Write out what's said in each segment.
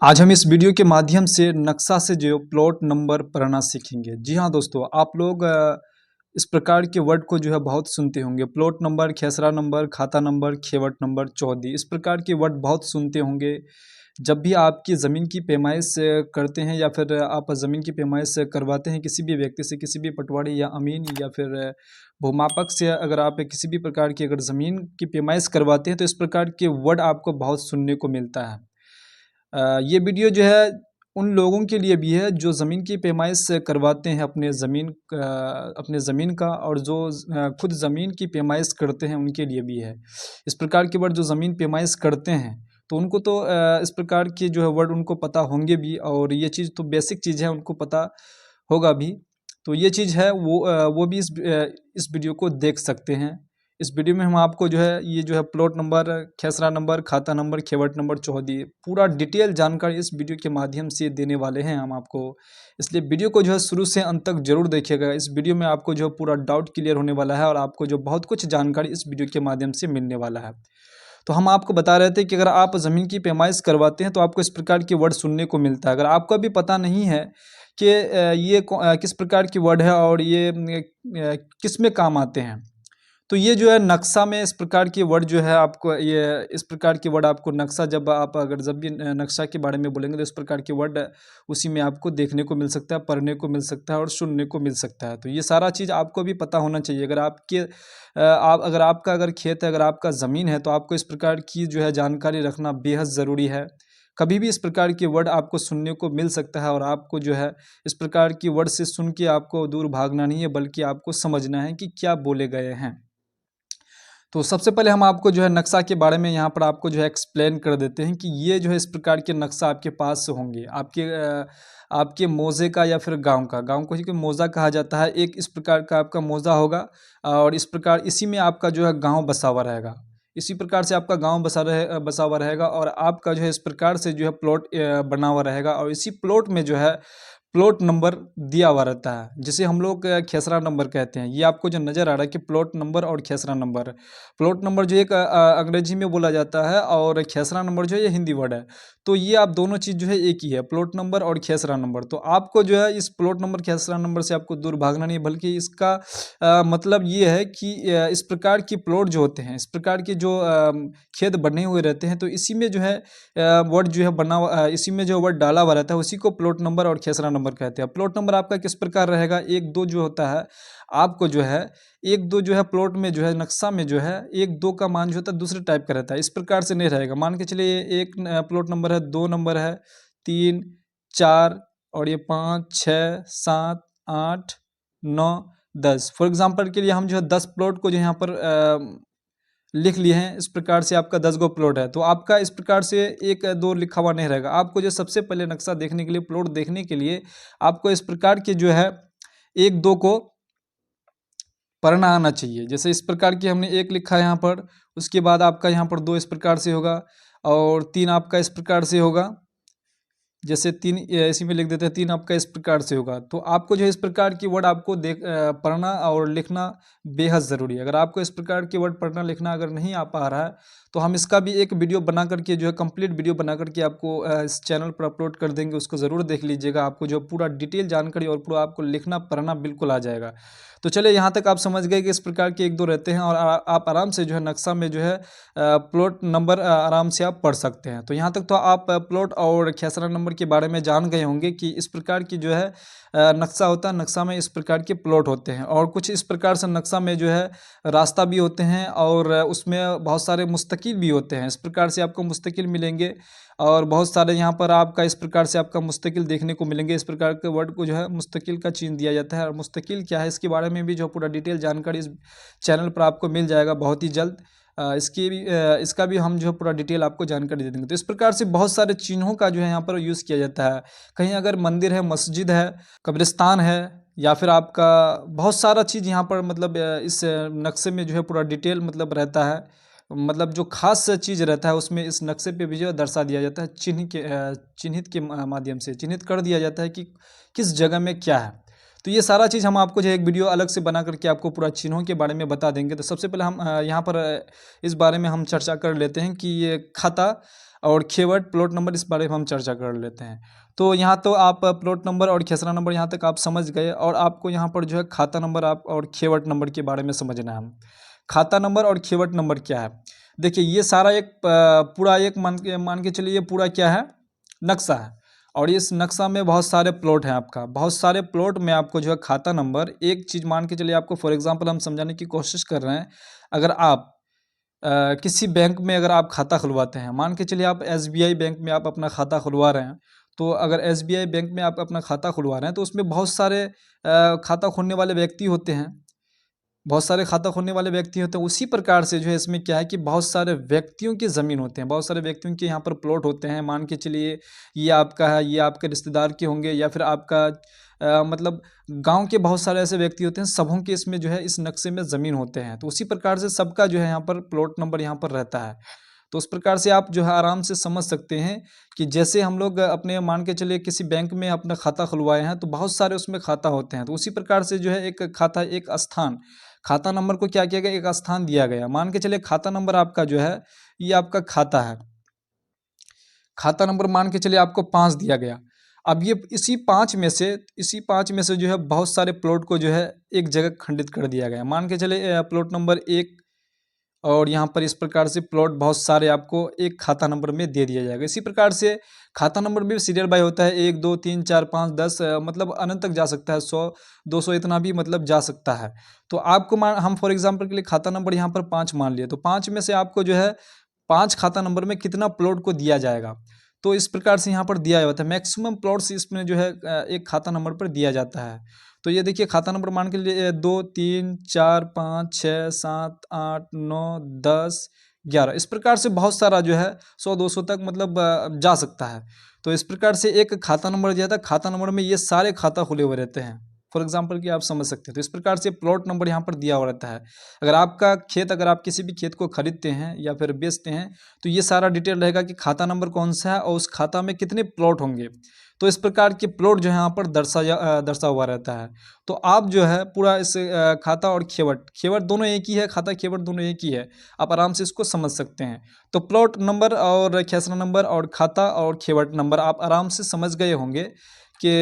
आज हम इस वीडियो के माध्यम से नक्शा से जो प्लॉट नंबर पढ़ना सीखेंगे। जी हाँ दोस्तों, आप लोग इस प्रकार के वर्ड को जो है बहुत सुनते होंगे। प्लॉट नंबर, खेसरा नंबर, खाता नंबर, खेवट नंबर, चौहद्दी, इस प्रकार के वर्ड बहुत सुनते होंगे। जब भी आपकी ज़मीन की पैमाइश करते हैं या फिर आप ज़मीन की पैमाइश करवाते हैं किसी भी व्यक्ति से, किसी भी पटवारी या अमीन या फिर भूमापक से, अगर आप किसी भी प्रकार की अगर ज़मीन की पैमाइश करवाते हैं तो इस प्रकार के वर्ड आपको बहुत सुनने को मिलता है। ये वीडियो जो है उन लोगों के लिए भी है जो ज़मीन की पैमाइश करवाते हैं अपने ज़मीन का, और जो खुद ज़मीन की पैमाइश करते हैं उनके लिए भी है। इस प्रकार के वर्ड जो ज़मीन पैमाइश करते हैं तो उनको तो इस प्रकार के जो है वर्ड उनको पता होंगे भी, और ये चीज़ तो बेसिक चीज़ है, उनको पता होगा भी। तो ये चीज़ है वो भी इस वीडियो को देख सकते हैं। इस वीडियो में हम आपको जो है ये जो है प्लॉट नंबर, खेसरा नंबर, खाता नंबर, खेवट नंबर, चौहद्दी, पूरा डिटेल जानकारी इस वीडियो के माध्यम से देने वाले हैं हम आपको। इसलिए वीडियो को जो है शुरू से अंत तक जरूर देखिएगा। इस वीडियो में आपको जो है पूरा डाउट क्लियर होने वाला है और आपको जो बहुत कुछ जानकारी इस वीडियो के माध्यम से मिलने वाला है। तो हम आपको बता रहे थे कि अगर आप ज़मीन की पैमाइश करवाते हैं तो आपको इस प्रकार के वर्ड सुनने को मिलता है। अगर आपको अभी पता नहीं है कि किस प्रकार की वर्ड है और ये किस में काम आते हैं, तो ये जो है नक्शा में इस प्रकार के वर्ड जो है आपको, ये इस प्रकार के वर्ड आपको नक्शा, जब भी नक्शा के बारे में बोलेंगे तो इस प्रकार के वर्ड उसी में आपको देखने को मिल सकता है, पढ़ने को मिल सकता है और सुनने को मिल सकता है। तो ये सारा चीज़ आपको भी पता होना चाहिए। अगर आपका अगर खेत है, अगर आपका ज़मीन है, तो आपको इस प्रकार की जो है जानकारी रखना बेहद ज़रूरी है। कभी भी इस प्रकार के वर्ड आपको सुनने को मिल सकता है और आपको जो है इस प्रकार की वर्ड से सुन के आपको दूर भागना नहीं है, बल्कि आपको समझना है कि क्या बोले गए हैं। तो सबसे पहले हम आपको जो है नक्शा के बारे में यहाँ पर आपको जो है एक्सप्लेन कर देते हैं कि ये जो है इस प्रकार के नक्शा आपके पास होंगे, आपके मौजे का या फिर गांव को ही मौजा कहा जाता है। एक इस प्रकार का आपका मौजा होगा और इसी में आपका जो है गांव बसा हुआ रहेगा। इसी प्रकार से आपका गांव बसा हुआ रहेगा और आपका जो है इस प्रकार से जो है प्लॉट बना हुआ रहेगा, और इसी प्लॉट में जो है प्लॉट नंबर दिया हुआ रहता है, जिसे हम लोग खेसरा नंबर कहते हैं। ये आपको जो नज़र आ रहा है कि प्लॉट नंबर और खेसरा नंबर, प्लॉट नंबर जो एक अंग्रेजी में बोला जाता है और खेसरा नंबर जो है ये हिंदी वर्ड है। तो ये आप दोनों चीज़ जो है एक ही है, प्लॉट नंबर और खेसरा नंबर। तो आपको जो है इस प्लॉट नंबर खेसरा नंबर से आपको दूर भागना नहीं है, बल्कि इसका मतलब ये है कि इस प्रकार की प्लॉट जो होते हैं, इस प्रकार के जो खेत बने हुए रहते हैं, तो इसी में जो है वर्ड जो है इसी में जो वर्ड डाला हुआ रहता है उसी को प्लॉट नंबर और खेसरा नंबर कहते हैं। प्लॉट नंबर आपका किस प्रकार रहेगा, 1-2 जो होता है, आपको जो है 1-2 जो है प्लॉट में जो है नक्शा में जो है 1-2 का मान जो होता है दूसरे टाइप का रहता है, इस प्रकार से नहीं रहेगा। मान के चलिए एक प्लॉट नंबर है, 2 नंबर है, 3, 4 और ये 5, 6, 7, 8, 9, 10। फॉर एग्जाम्पल के लिए हम जो है 10 प्लॉट को जो यहाँ पर लिख लिए हैं। इस प्रकार से आपका 10 गो प्लॉट है, तो आपका इस प्रकार से 1-2 लिखा हुआ नहीं रहेगा। आपको जो सबसे पहले नक्शा देखने के लिए, प्लॉट देखने के लिए आपको इस प्रकार के जो है 1-2 को पढ़ना आना चाहिए। जैसे इस प्रकार की हमने 1 लिखा है यहाँ पर, उसके बाद आपका यहाँ पर 2 इस प्रकार से होगा और 3 आपका इस प्रकार से होगा। जैसे 3 इसी में लिख देते हैं, 3 आपका इस प्रकार से होगा। तो आपको जो है इस प्रकार की वर्ड आपको पढ़ना और लिखना बेहद ज़रूरी है। अगर आपको इस प्रकार के वर्ड पढ़ना लिखना अगर नहीं आ पा रहा है, तो हम इसका भी एक वीडियो बना करके जो है कंप्लीट वीडियो बना करके आपको इस चैनल पर अपलोड कर देंगे, उसको ज़रूर देख लीजिएगा। आपको जो पूरा डिटेल जानकारी और पूरा आपको लिखना पढ़ना बिल्कुल आ जाएगा। तो चलिए, यहाँ तक आप समझ गए कि इस प्रकार के 1-2 रहते हैं और आप आराम से जो है नक्शा में जो है प्लॉट नंबर आराम से आप पढ़ सकते हैं। तो यहाँ तक तो आप प्लॉट और खेसरा नंबर के बारे में जान गए होंगे कि इस प्रकार की जो है नक्शा होता है, नक्शा में इस प्रकार के प्लॉट होते हैं, और कुछ इस प्रकार से नक्शा में जो है रास्ता भी होते हैं और उसमें बहुत सारे मुस्तकिल भी होते हैं। इस प्रकार से आपको मुस्तकिल मिलेंगे और बहुत सारे यहाँ पर आपका इस प्रकार से आपका मुस्तकिल देखने को मिलेंगे। इस प्रकार के वर्ड को जो है मुस्तकिल का चिन्ह दिया जाता है, और मुस्तकिल क्या है इसके बारे में भी जो पूरा डिटेल जानकारी इस चैनल पर आपको मिल जाएगा बहुत ही जल्द। इसका भी हम जो है पूरा डिटेल आपको जानकारी दे देंगे। तो इस प्रकार से बहुत सारे चिन्हों का जो है यहाँ पर यूज़ किया जाता है। कहीं अगर मंदिर है, मस्जिद है, कब्रिस्तान है, या फिर आपका बहुत सारा चीज़ यहाँ पर मतलब इस नक्शे में जो है पूरा डिटेल मतलब रहता है। मतलब जो खास चीज़ रहता है उसमें इस नक्शे पे भी जो है दर्शा दिया जाता है, चिन्हित के माध्यम से चिन्हित कर दिया जाता है कि किस जगह में क्या है। तो ये सारा चीज़ हम आपको जो है एक वीडियो अलग से बना करके आपको पूरा चिन्हों के बारे में बता देंगे। तो सबसे पहले हम यहाँ पर इस बारे में हम चर्चा कर लेते हैं कि ये खाता और खेवट प्लॉट नंबर, इस बारे में हम चर्चा कर लेते हैं। तो यहाँ तो आप प्लॉट नंबर और खेसरा नंबर यहाँ तक आप समझ गए, और आपको यहाँ पर जो है खाता नंबर आप और खेवट नंबर के बारे में समझना है। खाता नंबर और खेवट नंबर क्या है? देखिए, ये सारा एक पूरा एक मान के चलिए, ये पूरा क्या है, नक्शा है। और इस नक्शा में बहुत सारे प्लॉट हैं आपका, बहुत सारे प्लॉट में आपको जो है खाता नंबर, एक चीज़ मान के चलिए, आपको फॉर एग्जांपल हम समझाने की कोशिश कर रहे हैं। अगर आप किसी बैंक में अगर आप खाता खुलवाते हैं, मान के चलिए आप एसबीआई बैंक में आप अपना खाता खुलवा रहे हैं, तो अगर एसबीआई बैंक में आप अपना खाता खुलवा रहे हैं, तो उसमें बहुत सारे खाता खोलने वाले व्यक्ति होते हैं, बहुत सारे खाता खोलने वाले व्यक्ति होते हैं। उसी प्रकार से जो है इसमें क्या है कि बहुत सारे व्यक्तियों की ज़मीन होते हैं, बहुत सारे व्यक्तियों के यहाँ पर प्लॉट होते हैं। मान के चलिए ये आपका है, ये आपके रिश्तेदार के होंगे, या फिर आपका मतलब गांव के बहुत सारे ऐसे व्यक्ति होते हैं, सबों के इसमें जो है इस नक्शे में ज़मीन होते हैं। तो उसी प्रकार से सबका जो है यहाँ पर प्लॉट नंबर यहाँ पर रहता है। तो उस प्रकार से आप जो है आराम से समझ सकते हैं कि जैसे हम लोग अपने मान के चलिए किसी बैंक में अपना खाता खुलवाए हैं, तो बहुत सारे उसमें खाता होते हैं। तो उसी प्रकार से जो है एक खाता, एक स्थान, खाता नंबर को क्या किया गया, एक स्थान दिया गया। मान के चलिए खाता नंबर आपका जो है, ये आपका खाता है, खाता नंबर मान के चलिए आपको 5 दिया गया। अब ये इसी 5 में से जो है बहुत सारे प्लॉट को जो है एक जगह खंडित कर दिया गया। मान के चले प्लॉट नंबर 1, और यहाँ पर इस प्रकार से प्लॉट बहुत सारे आपको एक खाता नंबर में दे दिया जाएगा। इसी प्रकार से खाता नंबर भी सीरियल बाय होता है, 1 2 3 4 5 10, मतलब अनंत तक जा सकता है, 100 200 इतना भी मतलब जा सकता है। तो आपको हम फॉर एग्जांपल के लिए खाता नंबर यहाँ पर 5 मान लिए, तो 5 में से आपको जो है 5 खाता नंबर में कितना प्लॉट को दिया जाएगा, तो इस प्रकार से यहाँ पर दिया जाता है। मैक्सिमम प्लॉट्स इसमें जो है एक खाता नंबर पर दिया जाता है। तो ये देखिए खाता नंबर मान के लिए 2 3 4 5 6 7 8 9 10 11, इस प्रकार से बहुत सारा जो है 100 200 तक मतलब जा सकता है। तो इस प्रकार से एक खाता नंबर दिया था, खाता नंबर में ये सारे खाता खुले हुए रहते हैं, फॉर एग्जाम्पल कि आप समझ सकते हैं। तो इस प्रकार से प्लॉट नंबर यहाँ पर दिया हुआ रहता है। अगर आपका खेत, अगर आप किसी भी खेत को खरीदते हैं या फिर बेचते हैं, तो ये सारा डिटेल रहेगा कि खाता नंबर कौन सा है और उस खाता में कितने प्लॉट होंगे। तो इस प्रकार के प्लॉट जो है यहाँ पर दर्शा हुआ रहता है। तो आप जो है पूरा इस खाता और खेवट, खेवट दोनों एक ही है, खाता खेवट दोनों एक ही है, आप आराम से इसको समझ सकते हैं। तो प्लॉट नंबर और खेसरा नंबर और खाता और खेवट नंबर आप आराम से समझ गए होंगे कि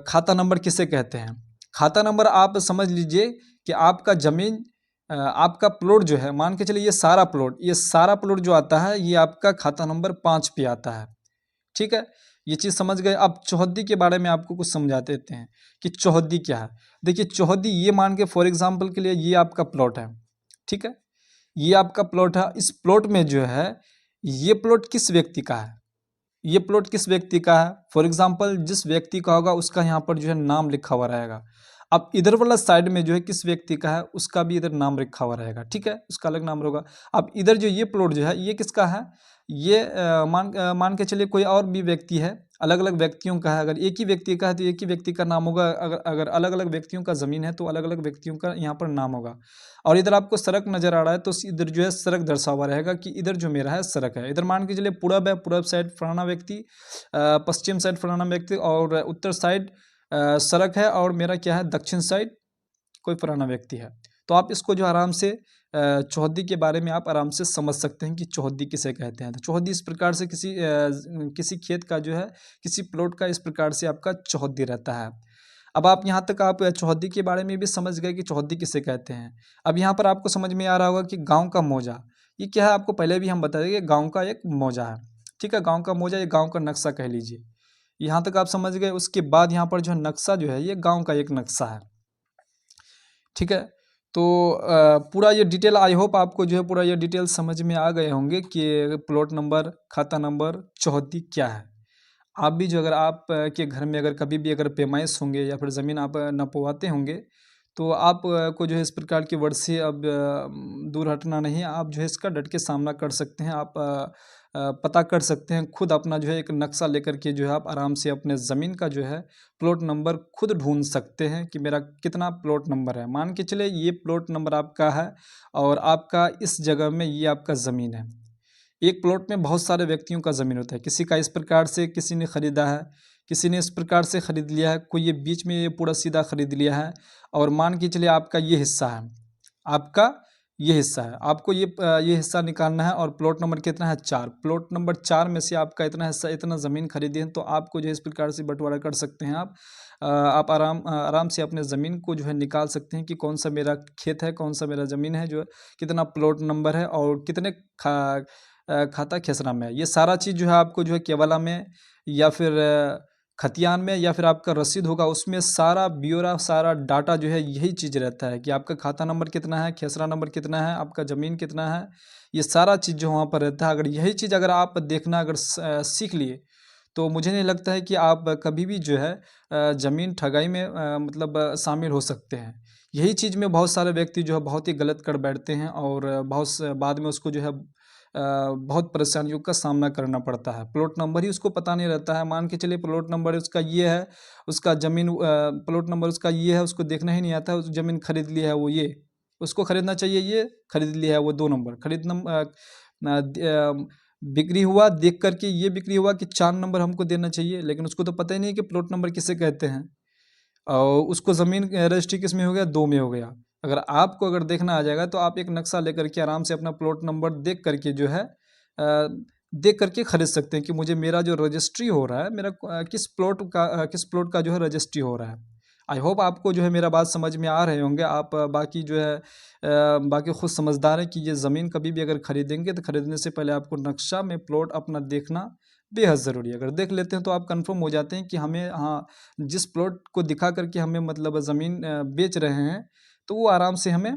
खाता नंबर किसे कहते हैं। खाता नंबर आप समझ लीजिए कि आपका ज़मीन, आपका प्लॉट जो है, मान के चलिए ये सारा प्लॉट जो आता है, ये आपका खाता नंबर 5 पे आता है। ठीक है, ये चीज़ समझ गए। अब चौहद्दी के बारे में आपको कुछ समझा देते हैं कि चौहद्दी क्या है। देखिए चौहद्दी, ये मान के फॉर एग्जांपल के लिए ये आपका प्लॉट है, ठीक है, ये आपका प्लॉट है। इस प्लॉट में जो है, ये प्लॉट किस व्यक्ति का है, ये प्लॉट किस व्यक्ति का है, फॉर एग्जांपल जिस व्यक्ति का होगा उसका यहाँ पर जो है नाम लिखा हुआ रहेगा। अब इधर वाला साइड में जो है किस व्यक्ति का है, उसका भी इधर नाम लिखा हुआ रहेगा, ठीक है, उसका अलग नाम होगा। अब इधर जो ये प्लॉट जो है, ये किसका है, ये मान के चलिए कोई और भी व्यक्ति है, अलग अलग व्यक्तियों का है। अगर एक ही व्यक्ति का है तो एक ही व्यक्ति का नाम होगा, अगर अगर अलग अलग व्यक्तियों का ज़मीन है तो अलग अलग व्यक्तियों का यहाँ पर नाम होगा। और इधर आपको सड़क नज़र आ रहा है, तो इधर जो है सड़क दर्शा हुआ रहेगा कि इधर जो मेरा है सड़क है। इधर मान के चलिए पूरब है, पूरब साइड फलाना व्यक्ति, पश्चिम साइड फलाना व्यक्ति, और उत्तर साइड सड़क है, और मेरा क्या है दक्षिण साइड कोई फलाना व्यक्ति है। तो आप इसको जो आराम से चौहद्दी के बारे में आप आराम से समझ सकते हैं कि चौहद्दी किसे कहते हैं। तो चौहद्दी इस प्रकार से किसी खेत का जो है, किसी प्लॉट का इस प्रकार से आपका चौहद्दी रहता है। अब आप यहाँ तक आप चौहद्दी के बारे में भी समझ गए कि चौहद्दी किसे कहते हैं। अब यहाँ पर आपको समझ में आ रहा होगा कि गाँव का मौजा, ये क्या है, आपको पहले भी हम बता देंगे, गाँव का एक मौजा है, ठीक है, गाँव का मौजा, ये गाँव का नक्शा कह लीजिए। यहाँ तक आप समझ गए। उसके बाद यहाँ पर जो है नक्शा जो है, ये गाँव का एक नक्शा है, ठीक है। तो पूरा ये डिटेल, आई होप आपको जो है पूरा ये डिटेल समझ में आ गए होंगे कि प्लॉट नंबर, खाता नंबर, चौहद्दी क्या है। आप भी जो, अगर आप के घर में अगर कभी भी अगर पैमाइश होंगे या फिर ज़मीन आप नपवाते होंगे, तो आप को जो है इस प्रकार के वर्ड से अब दूर हटना नहीं है। आप जो है इसका डट के सामना कर सकते हैं। आप पता कर सकते हैं खुद, अपना जो है एक नक्शा लेकर के जो है आप आराम से अपने ज़मीन का जो है प्लॉट नंबर खुद ढूंढ सकते हैं कि मेरा कितना प्लॉट नंबर है। मान के चले ये प्लॉट नंबर आपका है और आपका इस जगह में ये आपका ज़मीन है। एक प्लॉट में बहुत सारे व्यक्तियों का ज़मीन होता है, किसी का इस प्रकार से किसी ने ख़रीदा है, किसी ने इस प्रकार से ख़रीद लिया है, कोई ये बीच में ये पूरा सीधा ख़रीद लिया है, और मान के चलिए आपका ये हिस्सा है, आपका ये हिस्सा है, आपको ये हिस्सा निकालना है। और प्लॉट नंबर कितना है 4, प्लॉट नंबर 4 में से आपका इतना हिस्सा, इतना ज़मीन खरीदी है, तो आपको जो है इस प्रकार से बंटवारा कर सकते हैं आप। आप आराम से अपने ज़मीन को जो है निकाल सकते हैं कि कौन सा मेरा खेत है, कौन सा मेरा ज़मीन है, जो कितना प्लॉट नंबर है और कितने खाता खेसरा में है। ये सारा चीज़ जो है आपको जो है केवला में या फिर खतियान में या फिर आपका रसीद होगा, उसमें सारा ब्यौरा, सारा डाटा जो है यही चीज़ रहता है कि आपका खाता नंबर कितना है, खेसरा नंबर कितना है, आपका ज़मीन कितना है, ये सारा चीज़ जो वहाँ पर रहता है। अगर यही चीज़ अगर आप देखना अगर सीख लिए, तो मुझे नहीं लगता है कि आप कभी भी जो है ज़मीन ठगाई में मतलब शामिल हो सकते हैं। यही चीज़ में बहुत सारे व्यक्ति जो है बहुत ही गलत कर बैठते हैं और बाद में उसको जो है बहुत परेशानियों का सामना करना पड़ता है। प्लॉट नंबर ही उसको पता नहीं रहता है, मान के चलिए प्लॉट नंबर उसका ये है, उसका ज़मीन प्लॉट नंबर उसका ये है, उसको देखना ही नहीं आता है, उस ज़मीन खरीद लिया है वो ये, उसको खरीदना चाहिए ये, खरीद लिया है वो 2 नंबर, बिक्री हुआ देख कर के ये बिक्री हुआ कि 4 नंबर हमको देना चाहिए, लेकिन उसको तो पता ही नहीं है कि प्लॉट नंबर किसे कहते हैं। और उसको ज़मीन रजिस्ट्री किस में हो गया, 2 में हो गया। अगर आपको अगर देखना आ जाएगा तो आप एक नक्शा लेकर के आराम से अपना प्लॉट नंबर देख कर के जो है देख कर के खरीद सकते हैं कि मुझे मेरा जो रजिस्ट्री हो रहा है, मेरा किस प्लॉट का जो है रजिस्ट्री हो रहा है। आई होप आपको जो है मेरा बात समझ में आ रहे होंगे। आप बाकी जो है बाकी खुद समझदार हैं कि ये ज़मीन कभी भी अगर खरीदेंगे तो खरीदने से पहले आपको नक्शा में प्लॉट अपना देखना बेहद ज़रूरी है। अगर देख लेते हैं तो आप कन्फर्म हो जाते हैं कि हमें, हाँ, जिस प्लॉट को दिखा करके हमें मतलब ज़मीन बेच रहे हैं, तो वो आराम से हमें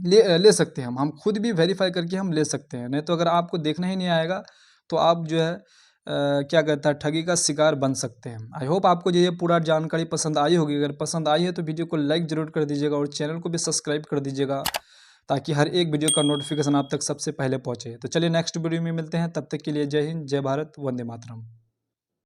ले सकते हैं हम खुद भी वेरीफ़ाई करके हम ले सकते हैं। नहीं तो अगर आपको देखना ही नहीं आएगा, तो आप जो है क्या कहता है, ठगी का शिकार बन सकते हैं। आई होप आपको ये पूरा जानकारी पसंद आई होगी। अगर पसंद आई है तो वीडियो को लाइक ज़रूर कर दीजिएगा और चैनल को भी सब्सक्राइब कर दीजिएगा, ताकि हर एक वीडियो का नोटिफ़िकेशन आप तक सबसे पहले पहुँचे। तो चलिए नेक्स्ट वीडियो में मिलते हैं, तब तक के लिए जय हिंद, जय भारत, वंदे मातरम।